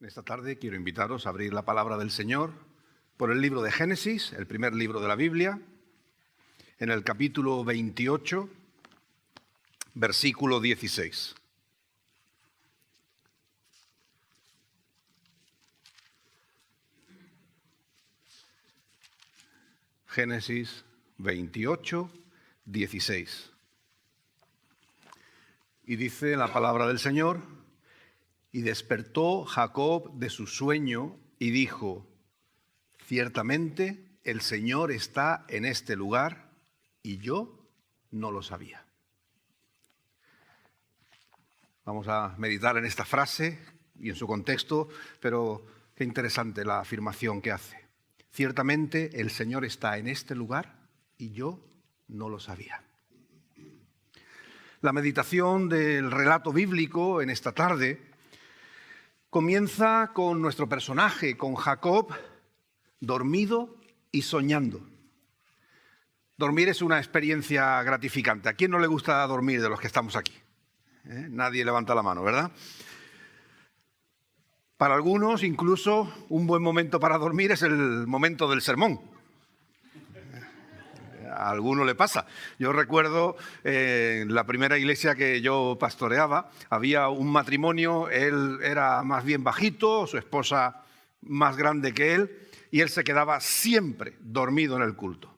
Esta tarde quiero invitaros a abrir la palabra del Señor por el libro de Génesis, el primer libro de la Biblia, en el capítulo 28, versículo 16. Génesis 28, 16. Y dice la palabra del Señor: y despertó Jacob de su sueño y dijo: ciertamente el Señor está en este lugar y yo no lo sabía. Vamos a meditar en esta frase y en su contexto, pero qué interesante la afirmación que hace. Ciertamente el Señor está en este lugar y yo no lo sabía. La meditación del relato bíblico en esta tarde comienza con nuestro personaje, con Jacob, dormido y soñando. Dormir es una experiencia gratificante. ¿A quién no le gusta dormir de los que estamos aquí? Nadie levanta la mano, ¿verdad? Para algunos, incluso, un buen momento para dormir es el momento del sermón. A alguno le pasa. Yo recuerdo en la primera iglesia que yo pastoreaba, había un matrimonio, él era más bien bajito, su esposa más grande que él, y él se quedaba siempre dormido en el culto.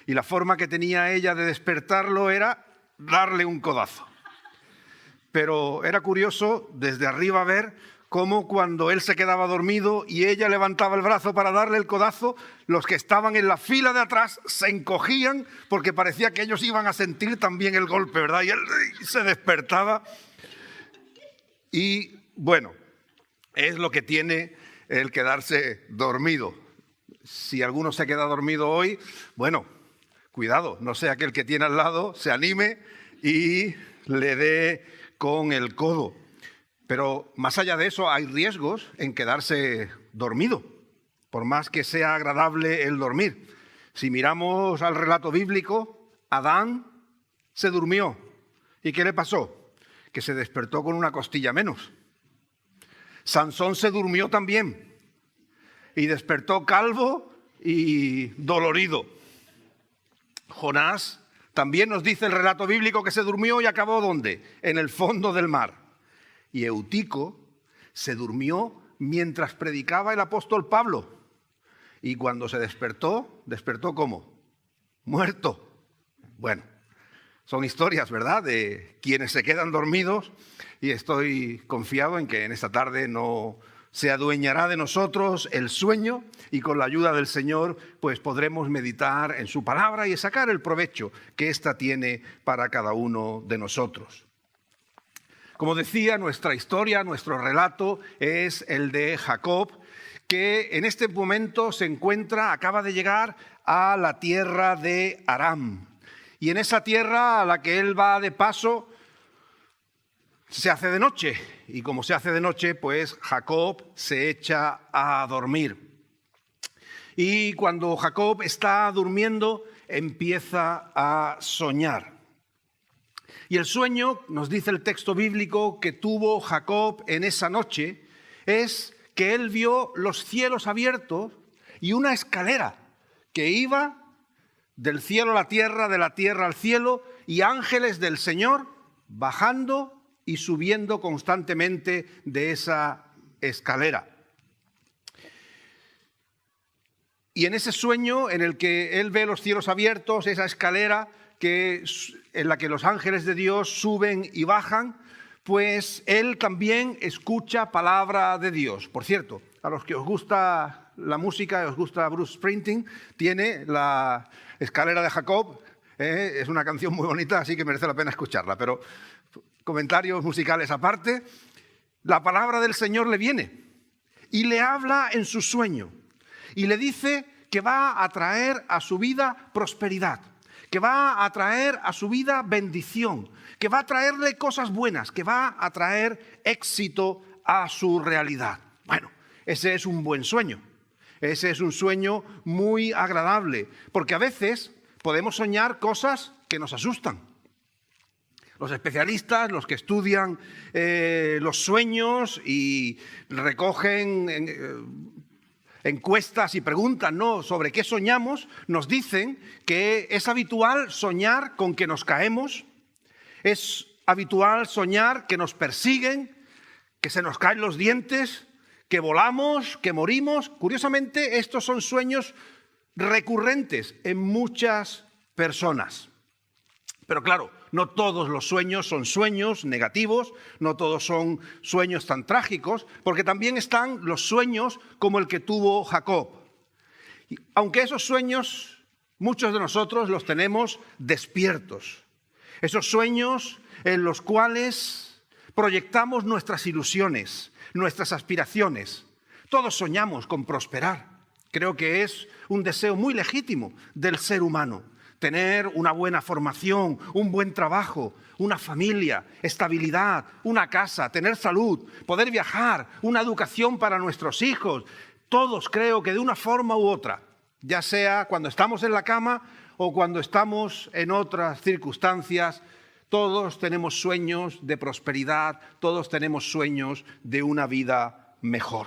Y la forma que tenía ella de despertarlo era darle un codazo. Pero era curioso desde arriba ver cómo cuando él se quedaba dormido y ella levantaba el brazo para darle el codazo, los que estaban en la fila de atrás se encogían porque parecía que ellos iban a sentir también el golpe, ¿verdad? Y él se despertaba. Y bueno, es lo que tiene el quedarse dormido. Si alguno se queda dormido hoy, bueno, cuidado, no sea que el que tiene al lado se anime y le dé con el codo. Pero más allá de eso hay riesgos en quedarse dormido, por más que sea agradable el dormir. Si miramos al relato bíblico, Adán se durmió. ¿Y qué le pasó? Que se despertó con una costilla menos. Sansón se durmió también y despertó calvo y dolorido. Jonás también nos dice el relato bíblico que se durmió y acabó ¿dónde? En el fondo del mar. Y Eutico se durmió mientras predicaba el apóstol Pablo. Y cuando se despertó, ¿despertó cómo? Muerto. Bueno, son historias, ¿verdad?, de quienes se quedan dormidos, y estoy confiado en que en esta tarde no se adueñará de nosotros el sueño y con la ayuda del Señor pues podremos meditar en su palabra y sacar el provecho que ésta tiene para cada uno de nosotros. Como decía, nuestra historia, nuestro relato es el de Jacob, que en este momento acaba de llegar a la tierra de Aram. Y en esa tierra a la que él va de paso, se hace de noche. Y como se hace de noche, pues Jacob se echa a dormir. Y cuando Jacob está durmiendo, empieza a soñar. Y el sueño, nos dice el texto bíblico, que tuvo Jacob en esa noche, es que él vio los cielos abiertos y una escalera que iba del cielo a la tierra, de la tierra al cielo, y ángeles del Señor bajando y subiendo constantemente de esa escalera. Y en ese sueño en el que él ve los cielos abiertos, esa escalera en la que los ángeles de Dios suben y bajan, pues él también escucha palabra de Dios. Por cierto, a los que os gusta la música, os gusta Bruce Springsteen, tiene la escalera de Jacob, es una canción muy bonita, así que merece la pena escucharla, pero comentarios musicales aparte, la palabra del Señor le viene y le habla en su sueño y le dice que va a traer a su vida prosperidad, que va a traer a su vida bendición, que va a traerle cosas buenas, que va a traer éxito a su realidad. Bueno, ese es un buen sueño, ese es un sueño muy agradable, porque a veces podemos soñar cosas que nos asustan. Los especialistas, los que estudian los sueños y recogen encuestas y preguntan, ¿no?, sobre qué soñamos, nos dicen que es habitual soñar con que nos caemos, es habitual soñar que nos persiguen, que se nos caen los dientes, que volamos, que morimos. Curiosamente, estos son sueños recurrentes en muchas personas. Pero claro, no todos los sueños son sueños negativos, no todos son sueños tan trágicos, porque también están los sueños como el que tuvo Jacob. Aunque esos sueños, muchos de nosotros los tenemos despiertos. Esos sueños en los cuales proyectamos nuestras ilusiones, nuestras aspiraciones. Todos soñamos con prosperar. Creo que es un deseo muy legítimo del ser humano. Tener una buena formación, un buen trabajo, una familia, estabilidad, una casa, tener salud, poder viajar, una educación para nuestros hijos. Todos creo que de una forma u otra, ya sea cuando estamos en la cama o cuando estamos en otras circunstancias, todos tenemos sueños de prosperidad, todos tenemos sueños de una vida mejor.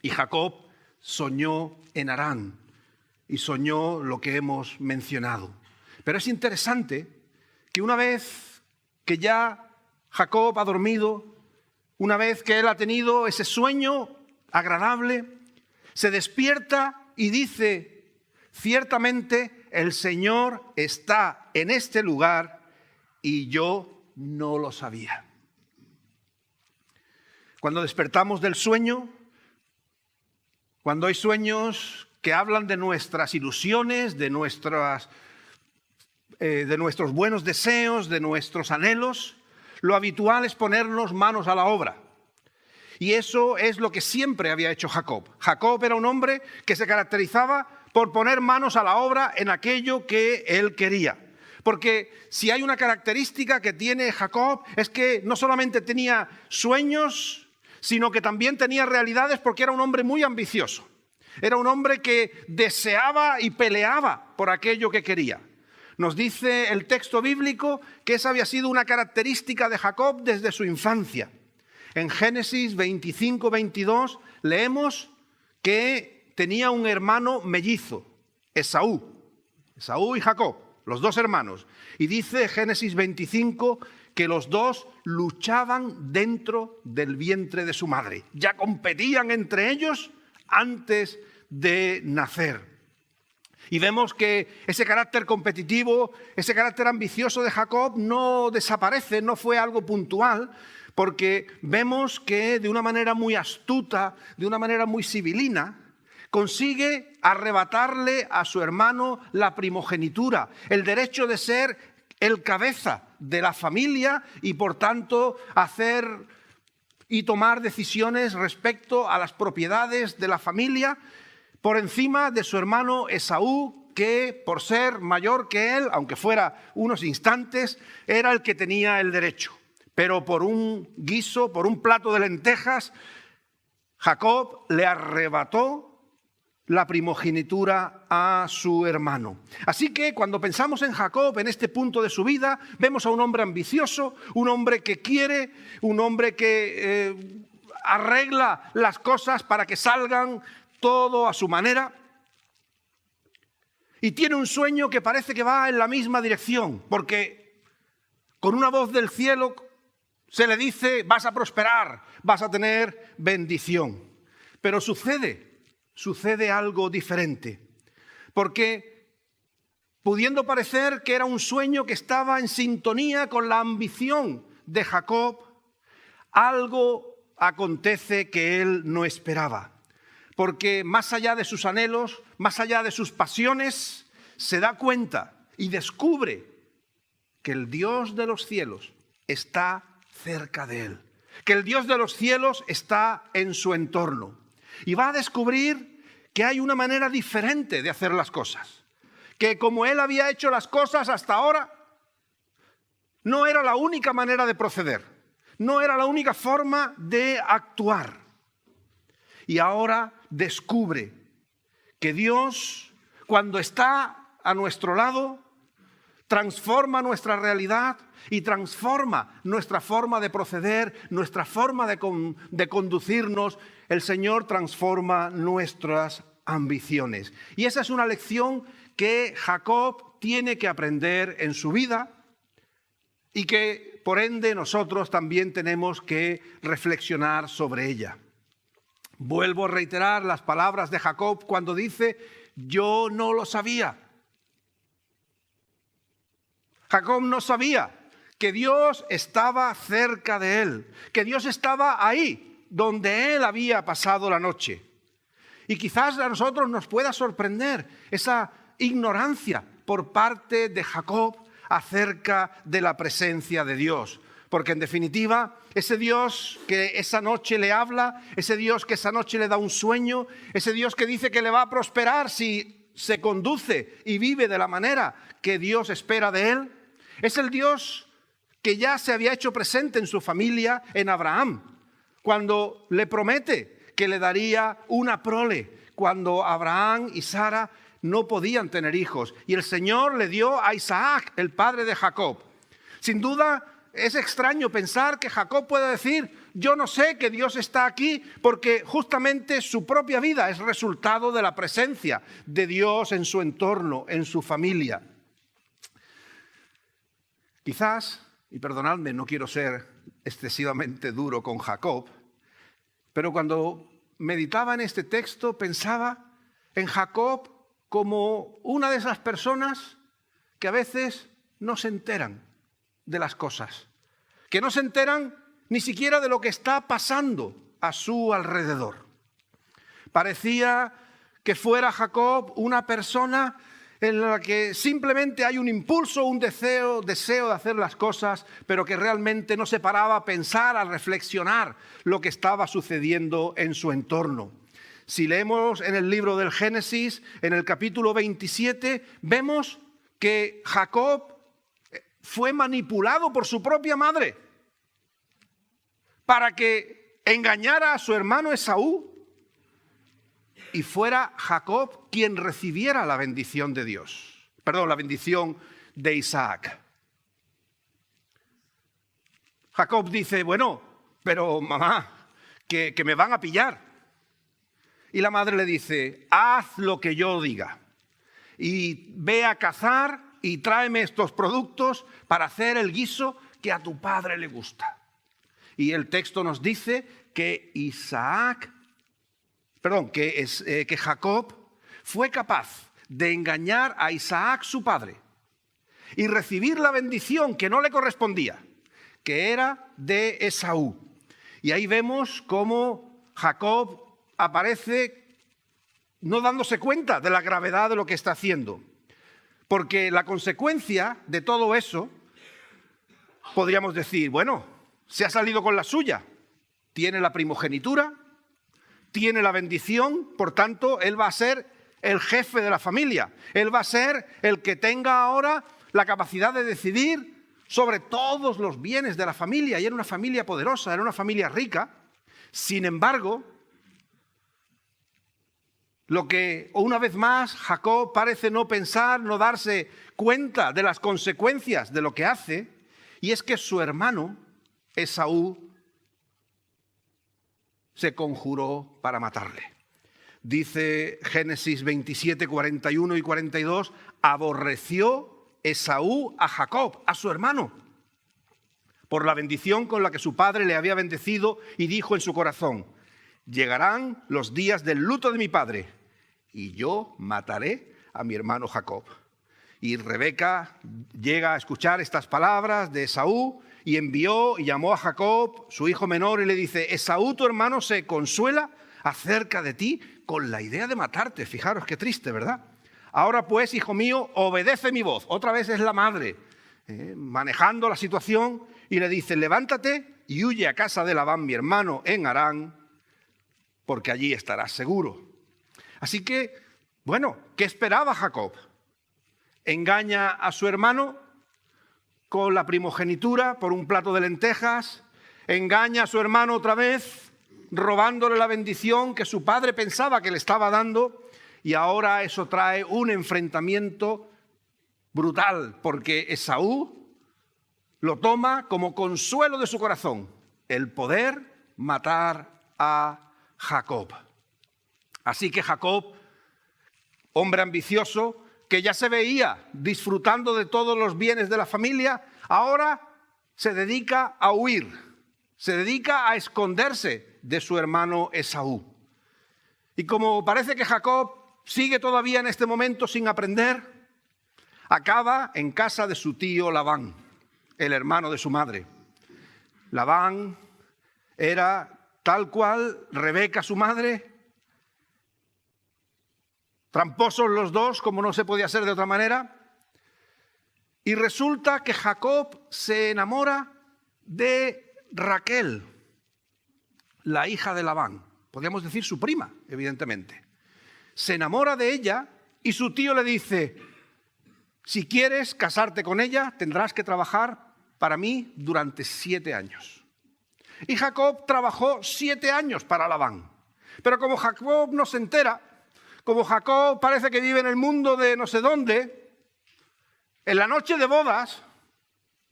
Y Jacob soñó en Harán. Y soñó lo que hemos mencionado. Pero es interesante que una vez que ya Jacob ha dormido, una vez que él ha tenido ese sueño agradable, se despierta y dice, ciertamente el Señor está en este lugar y yo no lo sabía. Cuando despertamos del sueño, cuando hay sueños que hablan de nuestras ilusiones, de nuestros buenos deseos, de nuestros anhelos, lo habitual es ponernos manos a la obra. Y eso es lo que siempre había hecho Jacob. Jacob era un hombre que se caracterizaba por poner manos a la obra en aquello que él quería. Porque si hay una característica que tiene Jacob es que no solamente tenía sueños, sino que también tenía realidades, porque era un hombre muy ambicioso. Era un hombre que deseaba y peleaba por aquello que quería. Nos dice el texto bíblico que esa había sido una característica de Jacob desde su infancia. En Génesis 25-22 leemos que tenía un hermano mellizo, Esaú y Jacob, los dos hermanos. Y dice Génesis 25 que los dos luchaban dentro del vientre de su madre. Ya competían entre ellos antes de nacer. Y vemos que ese carácter competitivo, ese carácter ambicioso de Jacob no desaparece, no fue algo puntual, porque vemos que de una manera muy astuta, de una manera muy sibilina, consigue arrebatarle a su hermano la primogenitura, el derecho de ser el cabeza de la familia y por tanto hacer y tomar decisiones respecto a las propiedades de la familia por encima de su hermano Esaú, que por ser mayor que él, aunque fuera unos instantes, era el que tenía el derecho. Pero por un guiso, por un plato de lentejas, Jacob le arrebató la primogenitura a su hermano. Así que cuando pensamos en Jacob, en este punto de su vida, vemos a un hombre ambicioso, un hombre que quiere, un hombre que arregla las cosas para que salgan todo a su manera. Y tiene un sueño que parece que va en la misma dirección, porque con una voz del cielo se le dice: vas a prosperar, vas a tener bendición. Pero sucede algo diferente, porque pudiendo parecer que era un sueño que estaba en sintonía con la ambición de Jacob, algo acontece que él no esperaba, porque más allá de sus anhelos, más allá de sus pasiones, se da cuenta y descubre que el Dios de los cielos está cerca de él, que el Dios de los cielos está en su entorno. Y va a descubrir que hay una manera diferente de hacer las cosas, que como él había hecho las cosas hasta ahora, no era la única manera de proceder, no era la única forma de actuar. Y ahora descubre que Dios, cuando está a nuestro lado, transforma nuestra realidad y transforma nuestra forma de proceder, nuestra forma de conducirnos. El Señor transforma nuestras ambiciones. Y esa es una lección que Jacob tiene que aprender en su vida y que, por ende, nosotros también tenemos que reflexionar sobre ella. Vuelvo a reiterar las palabras de Jacob cuando dice: yo no lo sabía. Jacob no sabía que Dios estaba cerca de él, que Dios estaba ahí donde él había pasado la noche. Y quizás a nosotros nos pueda sorprender esa ignorancia por parte de Jacob acerca de la presencia de Dios. Porque en definitiva, ese Dios que esa noche le habla, ese Dios que esa noche le da un sueño, ese Dios que dice que le va a prosperar si se conduce y vive de la manera que Dios espera de él, es el Dios que ya se había hecho presente en su familia, en Abraham, cuando le promete que le daría una prole, cuando Abraham y Sara no podían tener hijos. Y el Señor le dio a Isaac, el padre de Jacob. Sin duda, es extraño pensar que Jacob pueda decir: yo no sé que Dios está aquí, porque justamente su propia vida es resultado de la presencia de Dios en su entorno, en su familia. Quizás, y perdonadme, no quiero ser excesivamente duro con Jacob, pero cuando meditaba en este texto pensaba en Jacob como una de esas personas que a veces no se enteran de las cosas, que no se enteran ni siquiera de lo que está pasando a su alrededor. Parecía que fuera Jacob una persona en la que simplemente hay un impulso, un deseo de hacer las cosas, pero que realmente no se paraba a pensar, a reflexionar lo que estaba sucediendo en su entorno. Si leemos en el libro del Génesis, en el capítulo 27, vemos que Jacob fue manipulado por su propia madre para que engañara a su hermano Esaú y fuera Jacob quien recibiera la bendición de Dios. La bendición de Isaac. Jacob dice: bueno, pero mamá, que me van a pillar. Y la madre le dice: haz lo que yo diga y ve a cazar y tráeme estos productos para hacer el guiso que a tu padre le gusta. Y el texto nos dice que que Jacob fue capaz de engañar a Isaac, su padre, y recibir la bendición que no le correspondía, que era de Esaú. Y ahí vemos cómo Jacob aparece no dándose cuenta de la gravedad de lo que está haciendo. Porque la consecuencia de todo eso, podríamos decir, bueno, se ha salido con la suya. Tiene la primogenitura, tiene la bendición, por tanto, él va a ser el jefe de la familia. Él va a ser el que tenga ahora la capacidad de decidir sobre todos los bienes de la familia. Y era una familia poderosa, era una familia rica. Sin embargo, lo que una vez más Jacob parece no pensar, no darse cuenta de las consecuencias de lo que hace, y es que su hermano Esaú se conjuró para matarle. Dice Génesis 27, 41 y 42, aborreció Esaú a Jacob, a su hermano, por la bendición con la que su padre le había bendecido, y dijo en su corazón: llegarán los días del luto de mi padre, y yo mataré a mi hermano Jacob. Y Rebeca llega a escuchar estas palabras de Esaú y envió y llamó a Jacob, su hijo menor, y le dice: Esaú, tu hermano, se consuela acerca de ti con la idea de matarte. Fijaros qué triste, ¿verdad? Ahora pues, hijo mío, obedece mi voz. Otra vez es la madre manejando la situación, y le dice: levántate y huye a casa de Labán, mi hermano, en Harán, porque allí estarás seguro. Así que, bueno, ¿qué esperaba Jacob? Engaña a su hermano con la primogenitura por un plato de lentejas, engaña a su hermano otra vez, robándole la bendición que su padre pensaba que le estaba dando, y ahora eso trae un enfrentamiento brutal, porque Esaú lo toma como consuelo de su corazón, el poder matar a Jacob. Así que Jacob, hombre ambicioso, que ya se veía disfrutando de todos los bienes de la familia, ahora se dedica a huir, se dedica a esconderse de su hermano Esaú. Y como parece que Jacob sigue todavía en este momento sin aprender, acaba en casa de su tío Labán, el hermano de su madre. Labán era tal cual Rebeca, su madre, tramposos los dos, como no se podía hacer de otra manera. Y resulta que Jacob se enamora de Raquel, la hija de Labán. Podríamos decir su prima, evidentemente. Se enamora de ella y su tío le dice: si quieres casarte con ella, tendrás que trabajar para mí durante 7 años. Y Jacob trabajó 7 años para Labán. Pero como Jacob no se entera, como Jacob parece que vive en el mundo de no sé dónde, en la noche de bodas,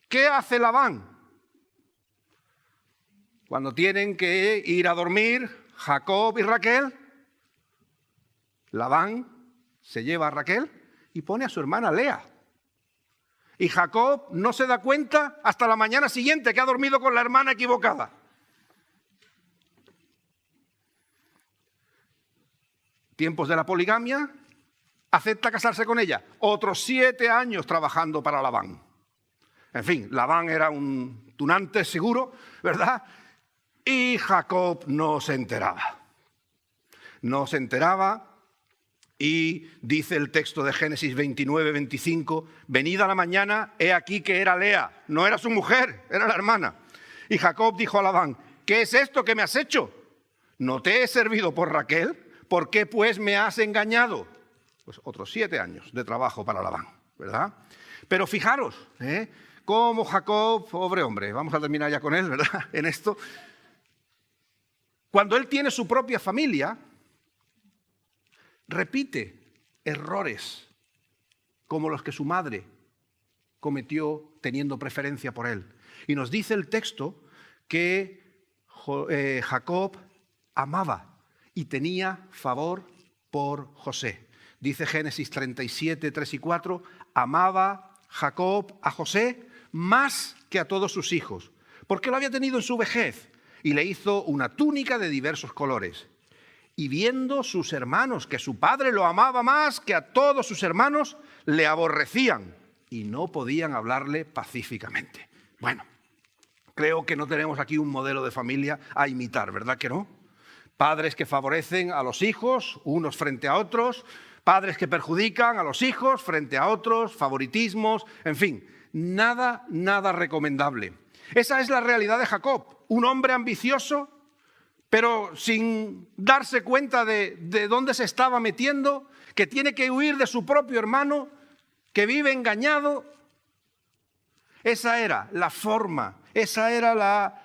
¿qué hace Labán? Cuando tienen que ir a dormir Jacob y Raquel, Labán se lleva a Raquel y pone a su hermana Lea. Y Jacob no se da cuenta hasta la mañana siguiente que ha dormido con la hermana equivocada. Tiempos de la poligamia, acepta casarse con ella. Otros 7 años trabajando para Labán. En fin, Labán era un tunante seguro, ¿verdad? Y Jacob no se enteraba. No se enteraba. Y dice el texto de Génesis 29, 25, venida la mañana, he aquí que era Lea, no era su mujer, era la hermana. Y Jacob dijo a Labán: ¿qué es esto que me has hecho? ¿No te he servido por Raquel? ¿Por qué pues me has engañado? Pues otros 7 años de trabajo para Labán, ¿verdad? Pero fijaros, cómo Jacob, pobre hombre, vamos a terminar ya con él, ¿verdad? En esto, cuando él tiene su propia familia, repite errores como los que su madre cometió teniendo preferencia por él. Y nos dice el texto que Jacob amaba y tenía favor por José. Dice Génesis 37, 3 y 4, amaba Jacob a José más que a todos sus hijos, porque lo había tenido en su vejez, y le hizo una túnica de diversos colores. Y viendo sus hermanos que su padre lo amaba más que a todos sus hermanos, le aborrecían y no podían hablarle pacíficamente. Bueno, creo que no tenemos aquí un modelo de familia a imitar, ¿verdad que no? Padres que favorecen a los hijos, unos frente a otros, padres que perjudican a los hijos frente a otros, favoritismos, en fin, nada recomendable. Esa es la realidad de Jacob, un hombre ambicioso, pero sin darse cuenta de dónde se estaba metiendo, que tiene que huir de su propio hermano, que vive engañado. Esa era la forma, esa era la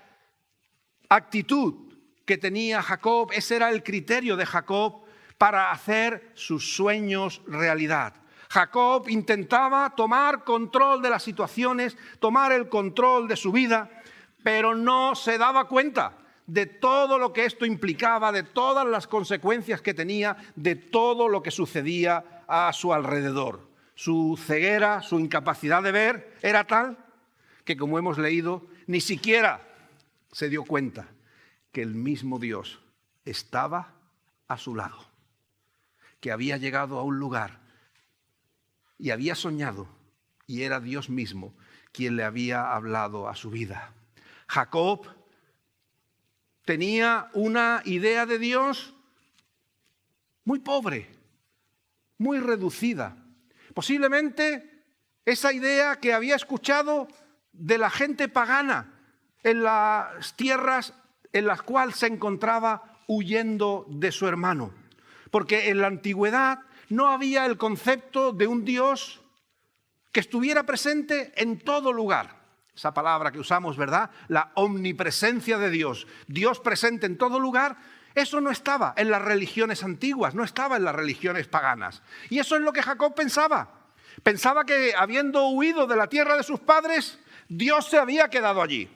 actitud que tenía Jacob, ese era el criterio de Jacob para hacer sus sueños realidad. Jacob intentaba tomar control de las situaciones, tomar el control de su vida, pero no se daba cuenta de todo lo que esto implicaba, de todas las consecuencias que tenía, de todo lo que sucedía a su alrededor. Su ceguera, su incapacidad de ver era tal que, como hemos leído, ni siquiera se dio cuenta que el mismo Dios estaba a su lado, que había llegado a un lugar y había soñado, y era Dios mismo quien le había hablado a su vida. Jacob tenía una idea de Dios muy pobre, muy reducida. Posiblemente esa idea que había escuchado de la gente pagana en las tierras en las cuales se encontraba huyendo de su hermano. Porque en la antigüedad no había el concepto de un Dios que estuviera presente en todo lugar. Esa palabra que usamos, ¿verdad? La omnipresencia de Dios. Dios presente en todo lugar. Eso no estaba en las religiones antiguas, no estaba en las religiones paganas. Y eso es lo que Jacob pensaba. Pensaba que habiendo huido de la tierra de sus padres, Dios se había quedado allí.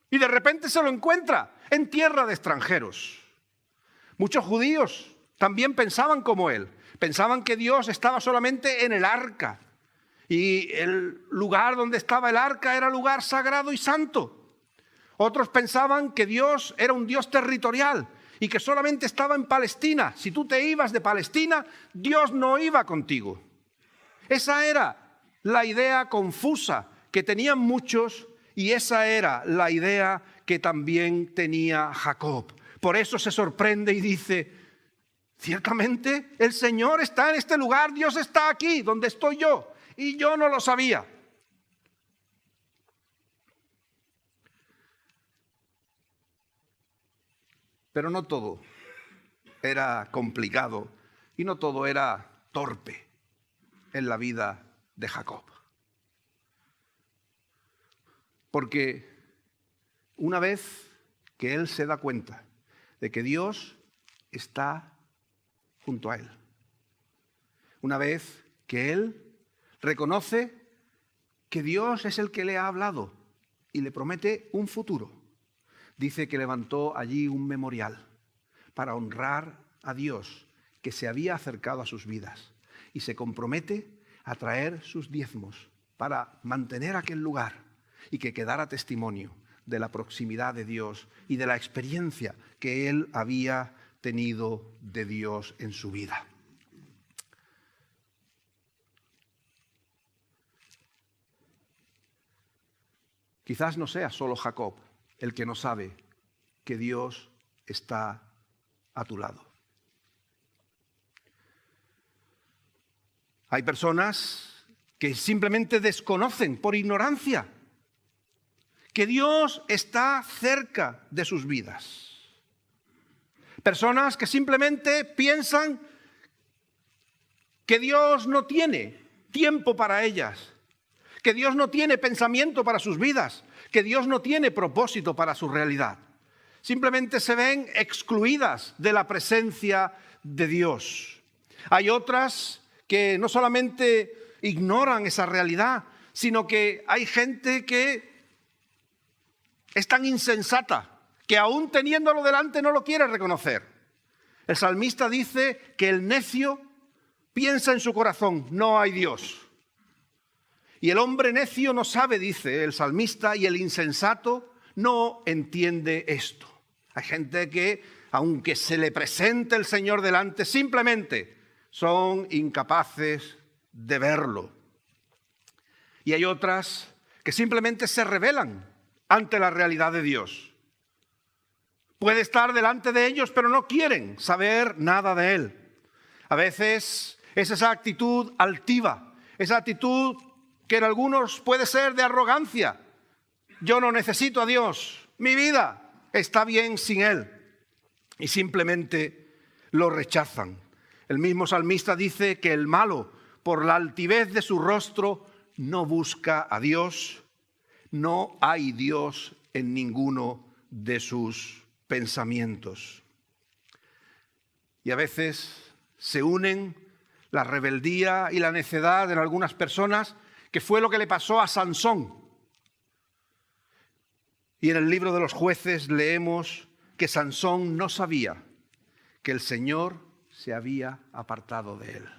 Y de repente se lo encuentra en tierra de extranjeros. Muchos judíos también pensaban como él. Pensaban que Dios estaba solamente en el arca. Y el lugar donde estaba el arca era lugar sagrado y santo. Otros pensaban que Dios era un Dios territorial y que solamente estaba en Palestina. Si tú te ibas de Palestina, Dios no iba contigo. Esa era la idea confusa que tenían muchos y esa era la idea que también tenía Jacob. Por eso se sorprende y dice, ciertamente el Señor está en este lugar, Dios está aquí donde estoy yo y yo no lo sabía. Pero no todo era complicado y no todo era torpe en la vida de Jacob. Porque una vez que él se da cuenta de que Dios está junto a él, una vez que él reconoce que Dios es el que le ha hablado y le promete un futuro, dice que levantó allí un memorial para honrar a Dios que se había acercado a sus vidas y se compromete a traer sus diezmos para mantener aquel lugar y que quedara testimonio de la proximidad de Dios y de la experiencia que él había tenido de Dios en su vida. Quizás no sea solo Jacob el que no sabe que Dios está a tu lado. Hay personas que simplemente desconocen por ignorancia que Dios está cerca de sus vidas. Personas que simplemente piensan que Dios no tiene tiempo para ellas, que Dios no tiene pensamiento para sus vidas, que Dios no tiene propósito para su realidad. Simplemente se ven excluidas de la presencia de Dios. Hay otras que no solamente ignoran esa realidad, sino que hay gente que es tan insensata que aún teniéndolo delante no lo quiere reconocer. El salmista dice que el necio piensa en su corazón, no hay Dios. Y el hombre necio no sabe, dice el salmista, y el insensato no entiende esto. Hay gente que, aunque se le presente el Señor delante, simplemente son incapaces de verlo. Y hay otras que simplemente se rebelan ante la realidad de Dios. Puede estar delante de ellos, pero no quieren saber nada de Él. A veces es esa actitud altiva, esa actitud que en algunos puede ser de arrogancia. Yo no necesito a Dios, mi vida está bien sin Él. Y simplemente lo rechazan. El mismo salmista dice que el malo, por la altivez de su rostro, no busca a Dios. No hay Dios en ninguno de sus pensamientos. Y a veces se unen la rebeldía y la necedad en algunas personas, que fue lo que le pasó a Sansón. Y en el libro de los Jueces leemos que Sansón no sabía que el Señor se había apartado de él,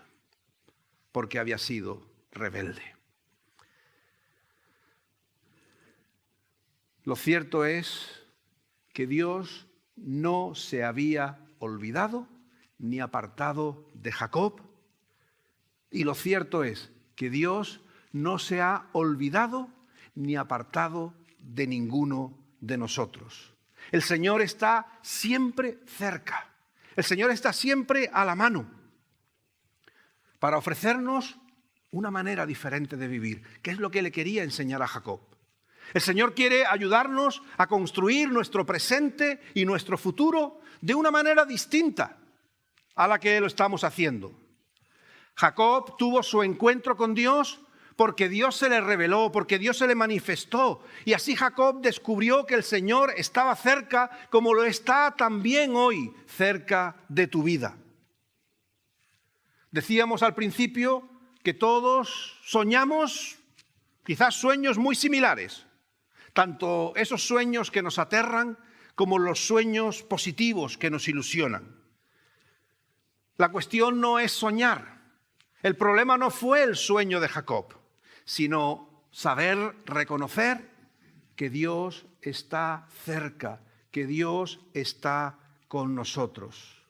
porque había sido rebelde. Lo cierto es que Dios no se había olvidado ni apartado de Jacob. Y lo cierto es que Dios no se ha olvidado ni apartado de ninguno de nosotros. El Señor está siempre cerca. El Señor está siempre a la mano para ofrecernos una manera diferente de vivir, que es lo que le quería enseñar a Jacob. El Señor quiere ayudarnos a construir nuestro presente y nuestro futuro de una manera distinta a la que lo estamos haciendo. Jacob tuvo su encuentro con Dios porque Dios se le reveló, porque Dios se le manifestó. Y así Jacob descubrió que el Señor estaba cerca, como lo está también hoy cerca de tu vida. Decíamos al principio que todos soñamos quizás sueños muy similares, tanto esos sueños que nos aterran como los sueños positivos que nos ilusionan. La cuestión no es soñar. El problema no fue el sueño de Jacob, sino saber reconocer que Dios está cerca, que Dios está con nosotros.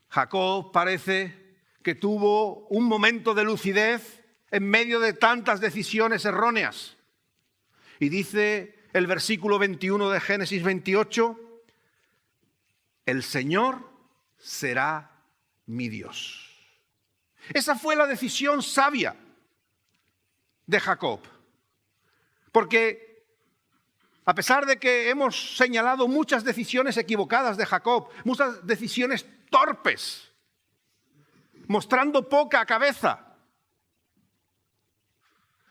Jacob parece que tuvo un momento de lucidez en medio de tantas decisiones erróneas. Y dice el versículo 21 de Génesis 28, el Señor será mi Dios. Esa fue la decisión sabia de Jacob. Porque a pesar de que hemos señalado muchas decisiones equivocadas de Jacob, muchas decisiones torpes, mostrando poca cabeza,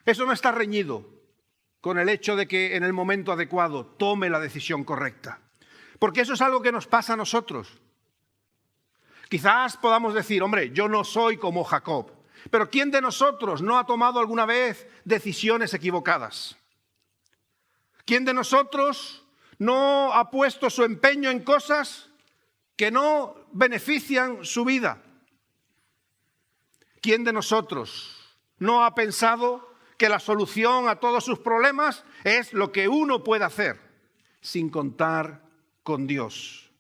eso no está reñido con el hecho de que en el momento adecuado tome la decisión correcta. Porque eso es algo que nos pasa a nosotros. Quizás podamos decir, hombre, yo no soy como Jacob, pero ¿quién de nosotros no ha tomado alguna vez decisiones equivocadas? ¿Quién de nosotros no ha puesto su empeño en cosas que no benefician su vida? ¿Quién de nosotros no ha pensado que la solución a todos sus problemas es lo que uno puede hacer sin contar con Dios?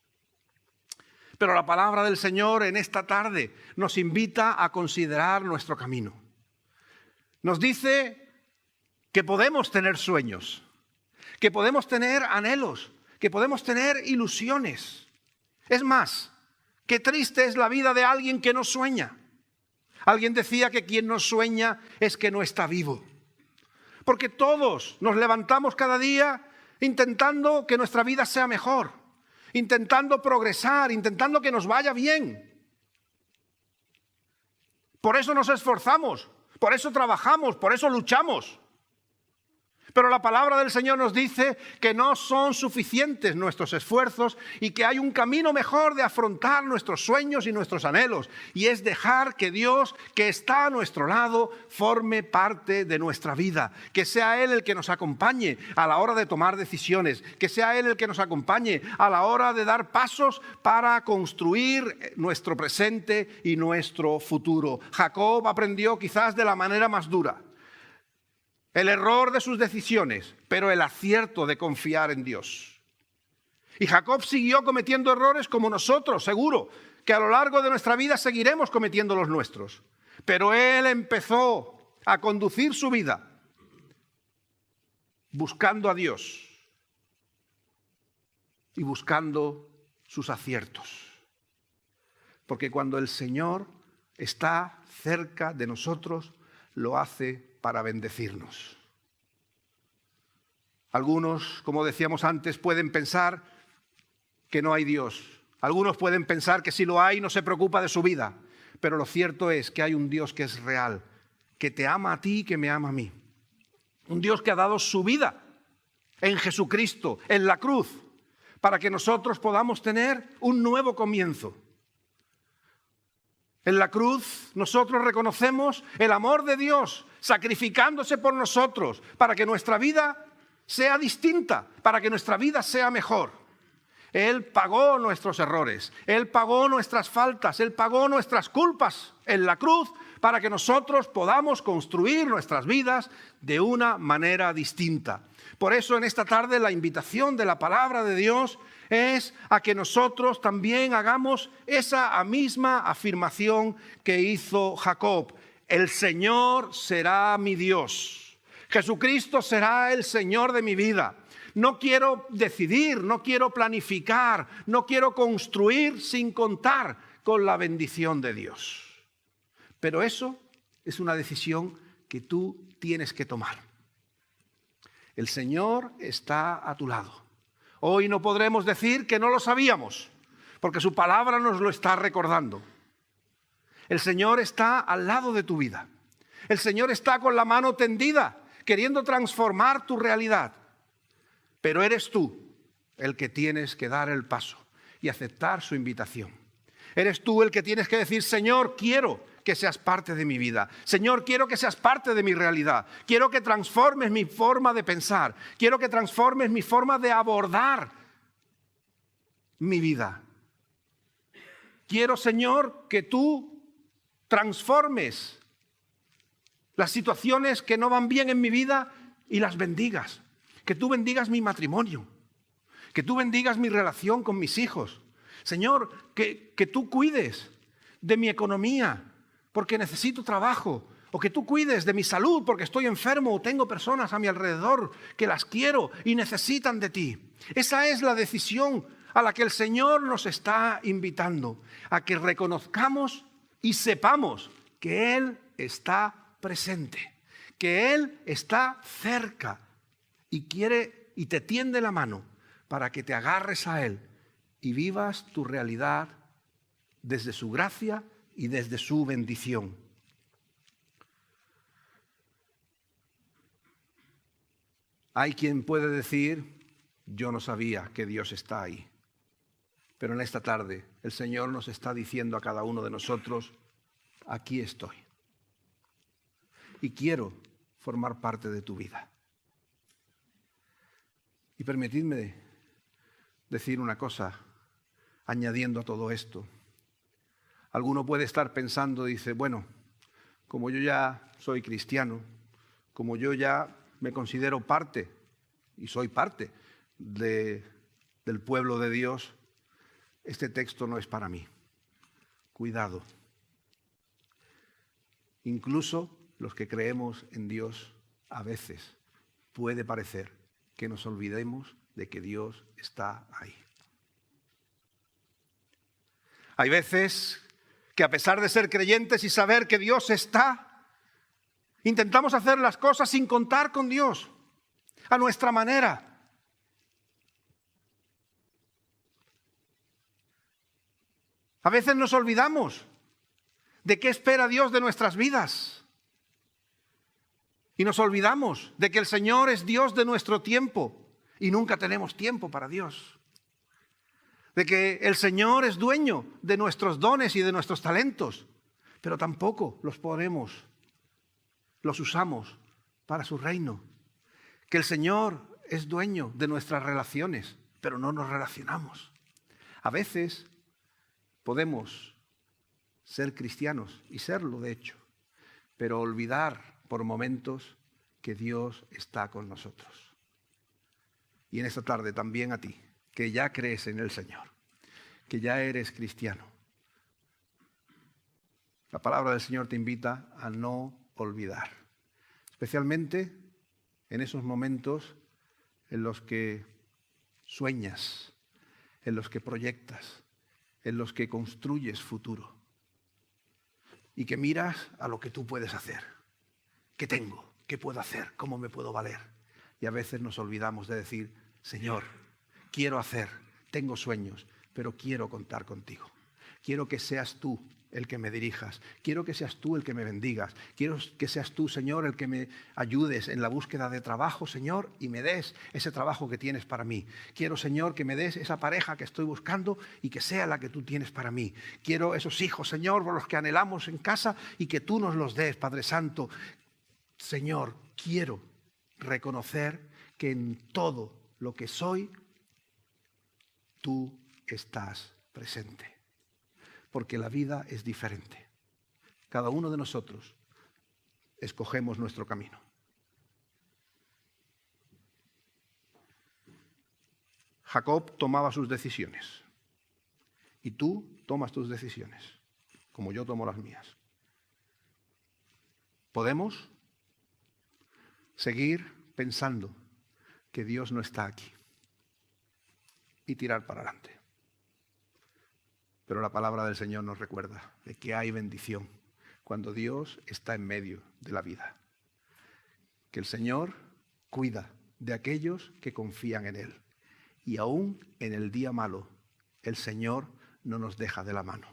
Pero la palabra del Señor en esta tarde nos invita a considerar nuestro camino. Nos dice que podemos tener sueños, que podemos tener anhelos, que podemos tener ilusiones. Es más, qué triste es la vida de alguien que no sueña. Alguien decía que quien no sueña es que no está vivo. Porque todos nos levantamos cada día intentando que nuestra vida sea mejor, intentando progresar, intentando que nos vaya bien. Por eso nos esforzamos, por eso trabajamos, por eso luchamos. Pero la palabra del Señor nos dice que no son suficientes nuestros esfuerzos y que hay un camino mejor de afrontar nuestros sueños y nuestros anhelos. Y es dejar que Dios, que está a nuestro lado, forme parte de nuestra vida. Que sea Él el que nos acompañe a la hora de tomar decisiones. Que sea Él el que nos acompañe a la hora de dar pasos para construir nuestro presente y nuestro futuro. Jacob aprendió quizás de la manera más dura el error de sus decisiones, pero el acierto de confiar en Dios. Y Jacob siguió cometiendo errores como nosotros, seguro, que a lo largo de nuestra vida seguiremos cometiendo los nuestros. Pero él empezó a conducir su vida buscando a Dios y buscando sus aciertos. Porque cuando el Señor está cerca de nosotros, lo hace para bendecirnos. Algunos, como decíamos antes, pueden pensar que no hay Dios. Algunos pueden pensar que si lo hay no se preocupa de su vida. Pero lo cierto es que hay un Dios que es real, que te ama a ti y que me ama a mí. Un Dios que ha dado su vida en Jesucristo, en la cruz, para que nosotros podamos tener un nuevo comienzo. En la cruz nosotros reconocemos el amor de Dios sacrificándose por nosotros para que nuestra vida sea distinta, para que nuestra vida sea mejor. Él pagó nuestros errores, Él pagó nuestras faltas, Él pagó nuestras culpas en la cruz para que nosotros podamos construir nuestras vidas de una manera distinta. Por eso en esta tarde la invitación de la palabra de Dios es a que nosotros también hagamos esa misma afirmación que hizo Jacob. El Señor será mi Dios. Jesucristo será el Señor de mi vida. No quiero decidir, no quiero planificar, no quiero construir sin contar con la bendición de Dios. Pero eso es una decisión que tú tienes que tomar. El Señor está a tu lado. Hoy no podremos decir que no lo sabíamos, porque su palabra nos lo está recordando. El Señor está al lado de tu vida. El Señor está con la mano tendida, queriendo transformar tu realidad. Pero eres tú el que tienes que dar el paso y aceptar su invitación. Eres tú el que tienes que decir, Señor, quiero que seas parte de mi vida. Señor, quiero que seas parte de mi realidad. Quiero que transformes mi forma de pensar. Quiero que transformes mi forma de abordar mi vida. Quiero, Señor, que tú transformes las situaciones que no van bien en mi vida y las bendigas. Que tú bendigas mi matrimonio. Que tú bendigas mi relación con mis hijos. Señor, que tú cuides de mi economía porque necesito trabajo. O que tú cuides de mi salud porque estoy enfermo o tengo personas a mi alrededor que las quiero y necesitan de ti. Esa es la decisión a la que el Señor nos está invitando. A que reconozcamos y sepamos que Él está presente. Que Él está cerca y quiere y te tiende la mano para que te agarres a Él y vivas tu realidad desde su gracia y desde su bendición. Hay quien puede decir, yo no sabía que Dios está ahí. Pero en esta tarde el Señor nos está diciendo a cada uno de nosotros, aquí estoy. Y quiero formar parte de tu vida. Y permitidme decir una cosa, añadiendo a todo esto. Alguno puede estar pensando, dice, bueno, como yo ya soy cristiano, como yo ya me considero parte, y soy parte del pueblo de Dios, este texto no es para mí. Cuidado. Incluso los que creemos en Dios, a veces puede parecer que nos olvidemos de que Dios está ahí. Hay veces que a pesar de ser creyentes y saber que Dios está, intentamos hacer las cosas sin contar con Dios, a nuestra manera. A veces nos olvidamos de qué espera Dios de nuestras vidas. Y nos olvidamos de que el Señor es Dios de nuestro tiempo y nunca tenemos tiempo para Dios. De que el Señor es dueño de nuestros dones y de nuestros talentos, pero tampoco los usamos para su reino. Que el Señor es dueño de nuestras relaciones, pero no nos relacionamos. A veces podemos ser cristianos y serlo de hecho, pero olvidar por momentos que Dios está con nosotros. Y en esta tarde también a ti, que ya crees en el Señor, que ya eres cristiano. La palabra del Señor te invita a no olvidar, especialmente en esos momentos en los que sueñas, en los que proyectas, en los que construyes futuro y que miras a lo que tú puedes hacer. ¿Qué tengo? ¿Qué puedo hacer? ¿Cómo me puedo valer? Y a veces nos olvidamos de decir, Señor, quiero hacer, tengo sueños, pero quiero contar contigo. Quiero que seas tú el que me dirijas. Quiero que seas tú el que me bendigas. Quiero que seas tú, Señor, el que me ayudes en la búsqueda de trabajo, Señor, y me des ese trabajo que tienes para mí. Quiero, Señor, que me des esa pareja que estoy buscando y que sea la que tú tienes para mí. Quiero esos hijos, Señor, por los que anhelamos en casa y que tú nos los des, Padre Santo. Señor, quiero reconocer que en todo lo que soy, tú estás presente. Porque la vida es diferente. Cada uno de nosotros escogemos nuestro camino. Jacob tomaba sus decisiones. Y tú tomas tus decisiones, como yo tomo las mías. Podemos seguir pensando que Dios no está aquí y tirar para adelante. Pero la palabra del Señor nos recuerda de que hay bendición cuando Dios está en medio de la vida. Que el Señor cuida de aquellos que confían en Él. Y aún en el día malo, el Señor no nos deja de la mano.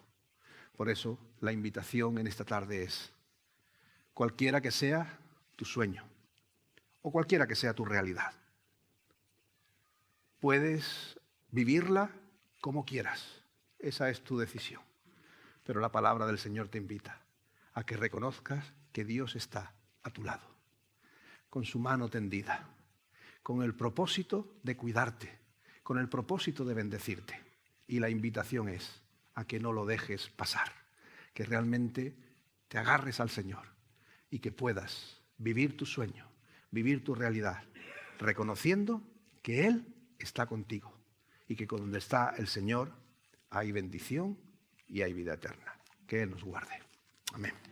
Por eso la invitación en esta tarde es, cualquiera que sea tu sueño, o cualquiera que sea tu realidad, puedes vivirla como quieras. Esa es tu decisión. Pero la palabra del Señor te invita a que reconozcas que Dios está a tu lado, con su mano tendida, con el propósito de cuidarte, con el propósito de bendecirte. Y la invitación es a que no lo dejes pasar, que realmente te agarres al Señor y que puedas vivir tu sueño, vivir tu realidad, reconociendo que Él está contigo y que donde está el Señor hay bendición y hay vida eterna. Que Él nos guarde. Amén.